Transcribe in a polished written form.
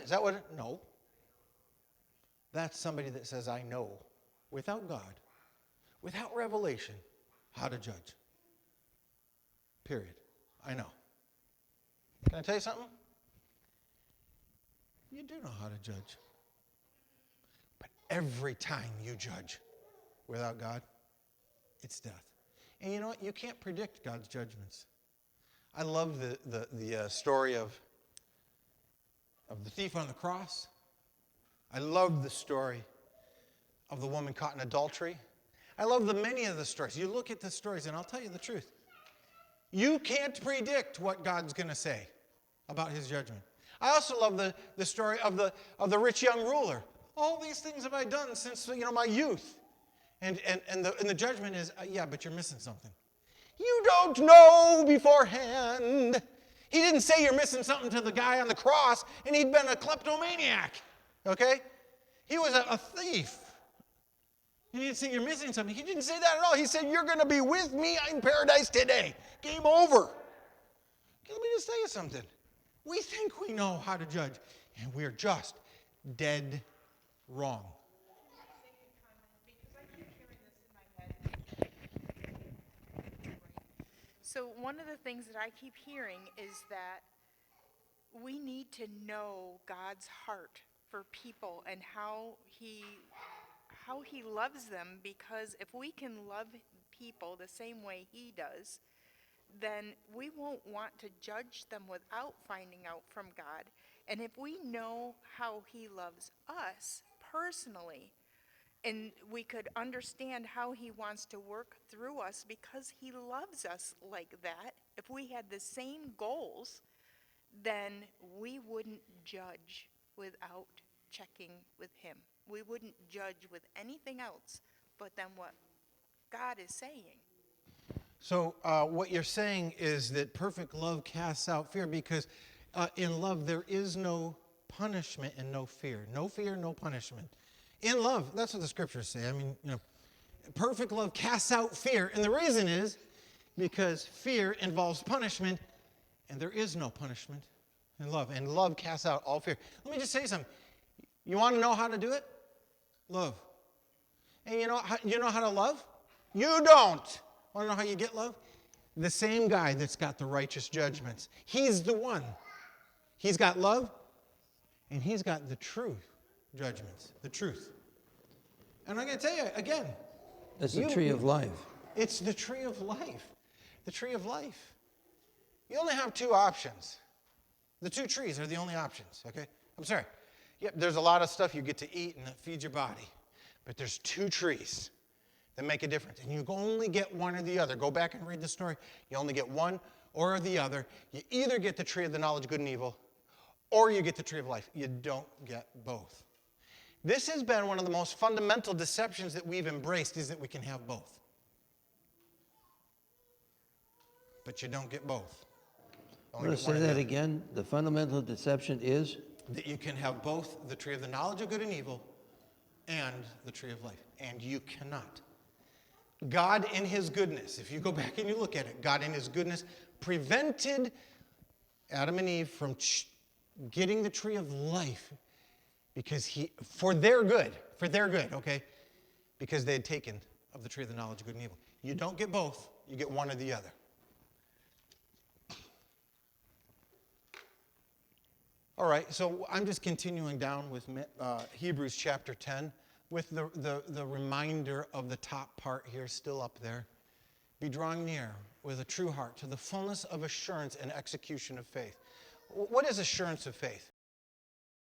Is that what it? No. That's somebody that says, I know, without God, without revelation, how to judge. Period. I know. Can I tell you something? You do know how to judge. But every time you judge without God, it's death. And you know what? You can't predict God's judgments. I love the story of the thief on the cross. I love the story of the woman caught in adultery. I love many of the stories. You look at the stories, and I'll tell you the truth. You can't predict what God's going to say about his judgment. I also love the story of the rich young ruler. All these things have I done since my youth. And the judgment is, yeah, but you're missing something. You don't know beforehand. He didn't say you're missing something to the guy on the cross, and he'd been a kleptomaniac. Okay? He was a thief. He didn't say you're missing something. He didn't say that at all. He said, you're going to be with me in paradise today. Game over. Okay, let me just tell you something. We think we know how to judge, and we're just dead wrong. So one of the things that I keep hearing is that we need to know God's heart for people and how he loves them, because if we can love people the same way he does, then we won't want to judge them without finding out from God. And if we know how he loves us personally, and we could understand how he wants to work through us because he loves us like that, if we had the same goals, then we wouldn't judge without checking with him. We wouldn't judge with anything else but then what God is saying. So what you're saying is that perfect love casts out fear, because in love there is no punishment and no fear. No fear, no punishment. In love, that's what the scriptures say. I mean, perfect love casts out fear. And the reason is because fear involves punishment, and there is no punishment in love. And love casts out all fear. Let me just say something. You want to know how to do it? Love. And you know how to love? You don't. Want to know how you get love? The same guy that's got the righteous judgments. He's the one. He's got love, and he's got the truth judgments. The truth. And I'm going to tell you again. That's the tree of life. It's the tree of life. The tree of life. You only have two options. The two trees are the only options, okay? I'm sorry. Yep, there's a lot of stuff you get to eat and that feeds your body. But there's two trees that make a difference. And you only get one or the other. Go back and read the story. You only get one or the other. You either get the tree of the knowledge of good and evil, or you get the tree of life. You don't get both. This has been one of the most fundamental deceptions that we've embraced, is that we can have both. But you don't get both. I'm going to say that again. The fundamental deception is? That you can have both the tree of the knowledge of good and evil and the tree of life. And you cannot. God in his goodness, if you go back and you look at it, God in his goodness prevented Adam and Eve from getting the tree of life because for their good, okay? Because they had taken of the tree of the knowledge of good and evil. You don't get both, you get one or the other. All right, so I'm just continuing down with Hebrews chapter 10 with the reminder of the top part here still up there. Be drawing near with a true heart to the fullness of assurance and execution of faith. What is assurance of faith?